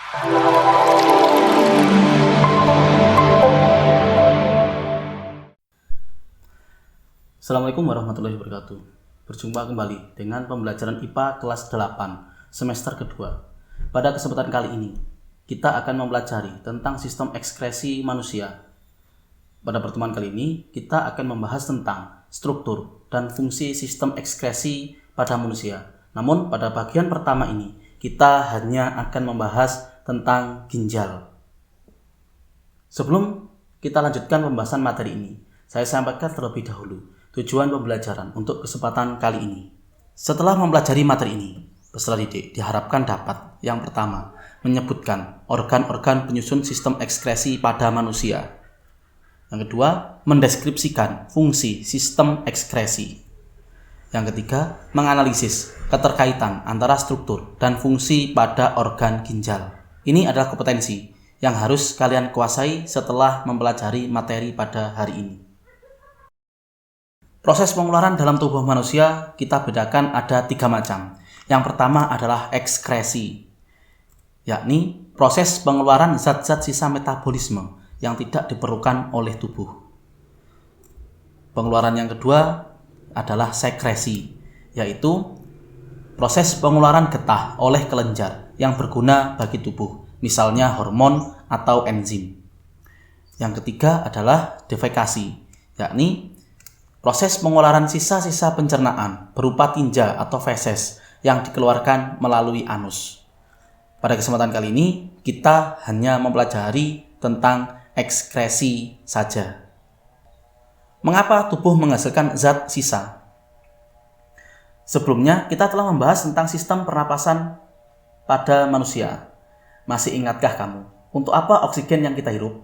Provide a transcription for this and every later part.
Assalamualaikum warahmatullahi wabarakatuh. Berjumpa kembali dengan pembelajaran IPA kelas 8 semester kedua. Pada kesempatan kali ini, kita akan mempelajari tentang sistem ekskresi manusia. Pada pertemuan kali ini, kita akan membahas tentang struktur dan fungsi sistem ekskresi pada manusia. Namun, pada bagian pertama ini, kita hanya akan membahas tentang ginjal. Sebelum kita lanjutkan pembahasan materi ini, saya sampaikan terlebih dahulu tujuan pembelajaran untuk kesempatan kali ini. Setelah mempelajari materi ini, peserta didik diharapkan dapat yang pertama, menyebutkan organ-organ penyusun sistem ekskresi pada manusia. Yang kedua, mendeskripsikan fungsi sistem ekskresi. Yang ketiga, menganalisis keterkaitan antara struktur dan fungsi pada organ ginjal. Ini adalah kompetensi yang harus kalian kuasai setelah mempelajari materi pada hari ini. Proses pengeluaran dalam tubuh manusia kita bedakan ada 3 macam. Yang pertama adalah ekskresi, yakni proses pengeluaran zat-zat sisa metabolisme yang tidak diperlukan oleh tubuh. Pengeluaran yang kedua adalah sekresi, yaitu proses pengeluaran getah oleh kelenjar yang berguna bagi tubuh, misalnya hormon atau enzim. Yang ketiga adalah defekasi, yakni proses pengeluaran sisa-sisa pencernaan berupa tinja atau feses yang dikeluarkan melalui anus. Pada kesempatan kali ini, kita hanya mempelajari tentang ekskresi saja. Mengapa tubuh menghasilkan zat sisa? Sebelumnya, kita telah membahas tentang sistem pernapasan pada manusia. Masih ingatkah kamu? Untuk apa oksigen yang kita hirup?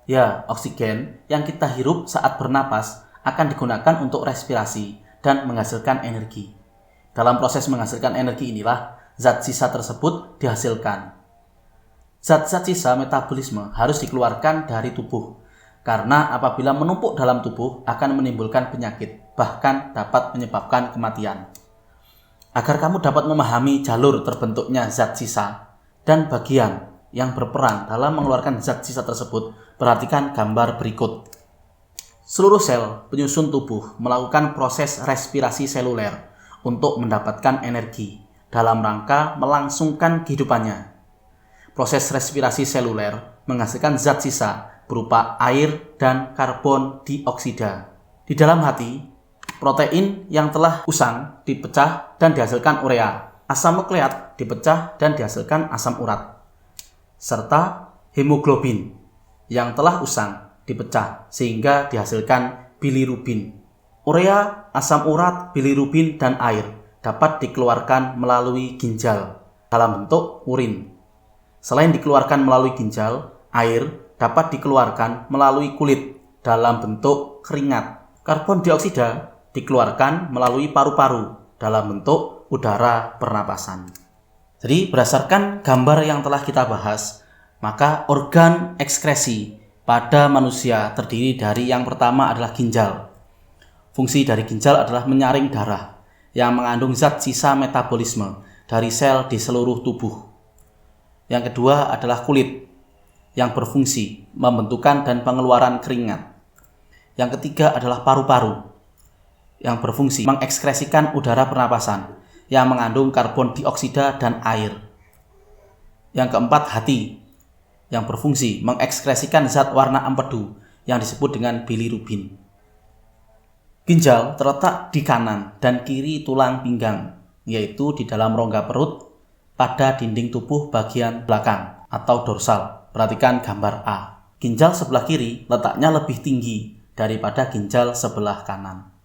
Ya, oksigen yang kita hirup saat bernapas akan digunakan untuk respirasi dan menghasilkan energi. Dalam proses menghasilkan energi inilah zat sisa tersebut dihasilkan. Zat-zat sisa metabolisme harus dikeluarkan dari tubuh, karena apabila menumpuk dalam tubuh akan menimbulkan penyakit, bahkan dapat menyebabkan kematian. Agar kamu dapat memahami jalur terbentuknya zat sisa dan bagian yang berperan dalam mengeluarkan zat sisa tersebut, perhatikan gambar berikut. Seluruh sel penyusun tubuh melakukan proses respirasi seluler untuk mendapatkan energi dalam rangka melangsungkan kehidupannya. Proses respirasi seluler menghasilkan zat sisa berupa air dan karbon dioksida. Di dalam hati, protein yang telah usang dipecah dan dihasilkan urea. Asam nukleat dipecah dan dihasilkan asam urat. Serta hemoglobin yang telah usang dipecah sehingga dihasilkan bilirubin. Urea, asam urat, bilirubin, dan air dapat dikeluarkan melalui ginjal dalam bentuk urin. Selain dikeluarkan melalui ginjal, air dapat dikeluarkan melalui kulit dalam bentuk keringat. Karbon dioksida dikeluarkan melalui paru-paru dalam bentuk udara pernapasan. Jadi berdasarkan gambar yang telah kita bahas, maka organ ekskresi pada manusia terdiri dari yang pertama adalah ginjal. Fungsi dari ginjal adalah menyaring darah yang mengandung zat sisa metabolisme dari sel di seluruh tubuh. Yang kedua adalah kulit yang berfungsi membentukkan dan pengeluaran keringat. Yang ketiga adalah paru-paru yang berfungsi mengekskresikan udara pernapasan yang mengandung karbon dioksida dan air. Yang keempat, hati yang berfungsi mengekskresikan zat warna empedu yang disebut dengan bilirubin. Ginjal terletak di kanan dan kiri tulang pinggang, yaitu di dalam rongga perut pada dinding tubuh bagian belakang atau dorsal. Perhatikan gambar A. Ginjal sebelah kiri letaknya lebih tinggi daripada ginjal sebelah kanan.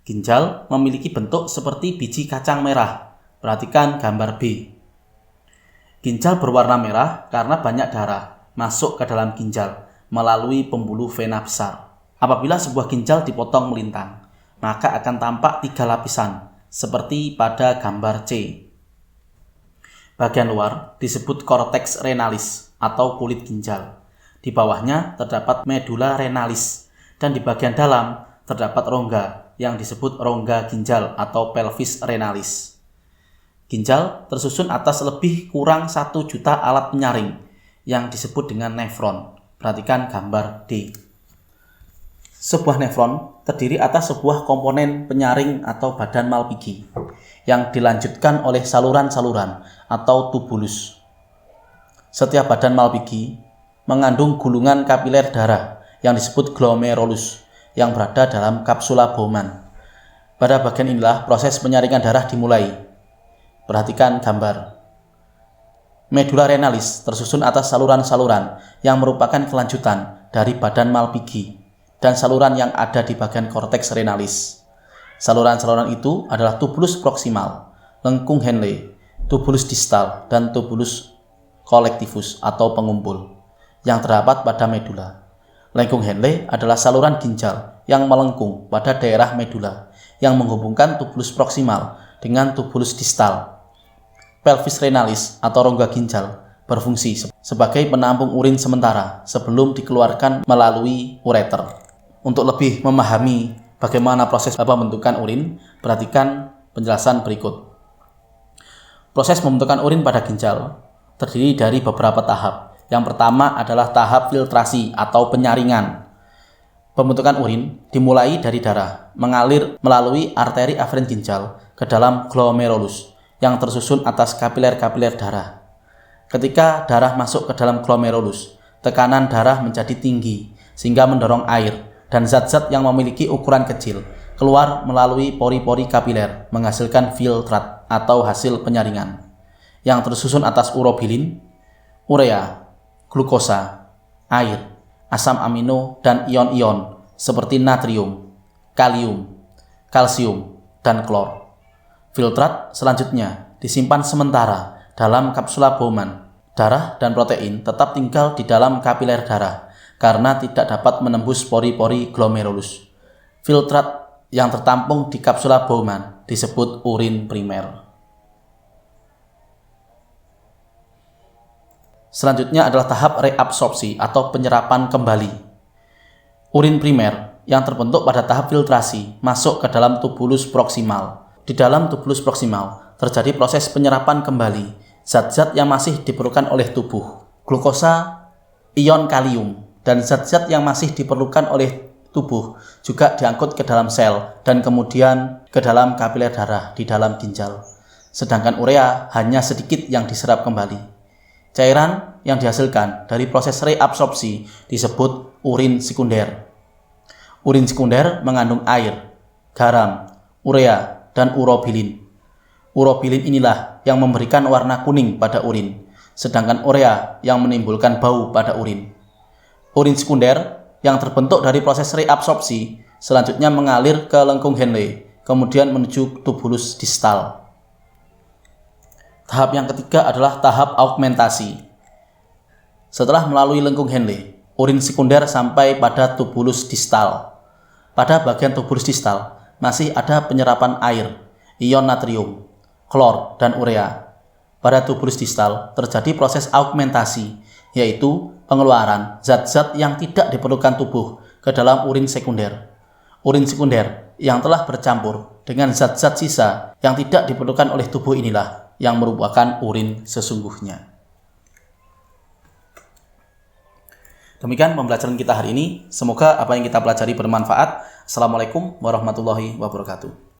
Ginjal memiliki bentuk seperti biji kacang merah. Perhatikan gambar B. Ginjal berwarna merah karena banyak darah masuk ke dalam ginjal melalui pembuluh vena besar. Apabila sebuah ginjal dipotong melintang, maka akan tampak 3 lapisan seperti pada gambar C. Bagian luar disebut cortex renalis atau kulit ginjal. Di bawahnya terdapat medula renalis dan di bagian dalam terdapat rongga yang disebut rongga ginjal atau pelvis renalis. Ginjal tersusun atas lebih kurang 1 juta alat penyaring yang disebut dengan nefron. Perhatikan gambar D. Sebuah nefron terdiri atas sebuah komponen penyaring atau badan Malpighi yang dilanjutkan oleh saluran-saluran atau tubulus. Setiap badan Malpighi mengandung gulungan kapiler darah yang disebut glomerulus yang berada dalam kapsula Bowman. Pada bagian inilah proses penyaringan darah dimulai. Perhatikan gambar. Medula renalis tersusun atas saluran-saluran yang merupakan kelanjutan dari badan Malpighi dan saluran yang ada di bagian korteks renalis. Saluran-saluran itu adalah tubulus proksimal, lengkung Henle, tubulus distal, dan tubulus collectivus atau pengumpul yang terdapat pada medula. Lengkung Henle adalah saluran ginjal yang melengkung pada daerah medula yang menghubungkan tubulus proksimal dengan tubulus distal. Pelvis renalis atau rongga ginjal berfungsi sebagai penampung urin sementara sebelum dikeluarkan melalui ureter. Untuk lebih memahami bagaimana proses pembentukan urin, perhatikan penjelasan berikut. Proses pembentukan urin pada ginjal terdiri dari beberapa tahap. Yang pertama adalah tahap filtrasi atau penyaringan. Pembentukan urin dimulai dari darah, mengalir melalui arteri aferen ginjal ke dalam glomerulus yang tersusun atas kapiler-kapiler darah. Ketika darah masuk ke dalam glomerulus, tekanan darah menjadi tinggi sehingga mendorong air dan zat-zat yang memiliki ukuran kecil keluar melalui pori-pori kapiler menghasilkan filtrat atau hasil penyaringan yang tersusun atas urobilin, urea, glukosa, air, asam amino, dan ion-ion seperti natrium, kalium, kalsium, dan klor. Filtrat selanjutnya disimpan sementara dalam kapsula Bowman. Darah dan protein tetap tinggal di dalam kapiler darah karena tidak dapat menembus pori-pori glomerulus. Filtrat yang tertampung di kapsula Bowman disebut urin primer. Selanjutnya adalah tahap reabsorpsi atau penyerapan kembali. Urin primer yang terbentuk pada tahap filtrasi masuk ke dalam tubulus proksimal. Di dalam tubulus proksimal terjadi proses penyerapan kembali zat-zat yang masih diperlukan oleh tubuh. Glukosa, ion kalium, dan zat-zat yang masih diperlukan oleh tubuh juga diangkut ke dalam sel dan kemudian ke dalam kapiler darah di dalam ginjal. Sedangkan urea hanya sedikit yang diserap kembali. Cairan yang dihasilkan dari proses reabsorpsi disebut urin sekunder. Urin sekunder mengandung air, garam, urea, dan urobilin. Urobilin inilah yang memberikan warna kuning pada urin, sedangkan urea yang menimbulkan bau pada urin. Urin sekunder yang terbentuk dari proses reabsorpsi selanjutnya mengalir ke lengkung Henle, kemudian menuju tubulus distal. Tahap yang ketiga adalah tahap augmentasi. Setelah melalui lengkung Henle, urin sekunder sampai pada tubulus distal. Pada bagian tubulus distal masih ada penyerapan air, ion natrium, klor, dan urea. Pada tubulus distal terjadi proses augmentasi, yaitu pengeluaran zat-zat yang tidak diperlukan tubuh ke dalam urin sekunder. Urin sekunder yang telah bercampur dengan zat-zat sisa yang tidak diperlukan oleh tubuh inilah yang merupakan urin sesungguhnya. Demikian pembelajaran kita hari ini. Semoga apa yang kita pelajari bermanfaat. Assalamualaikum warahmatullahi wabarakatuh.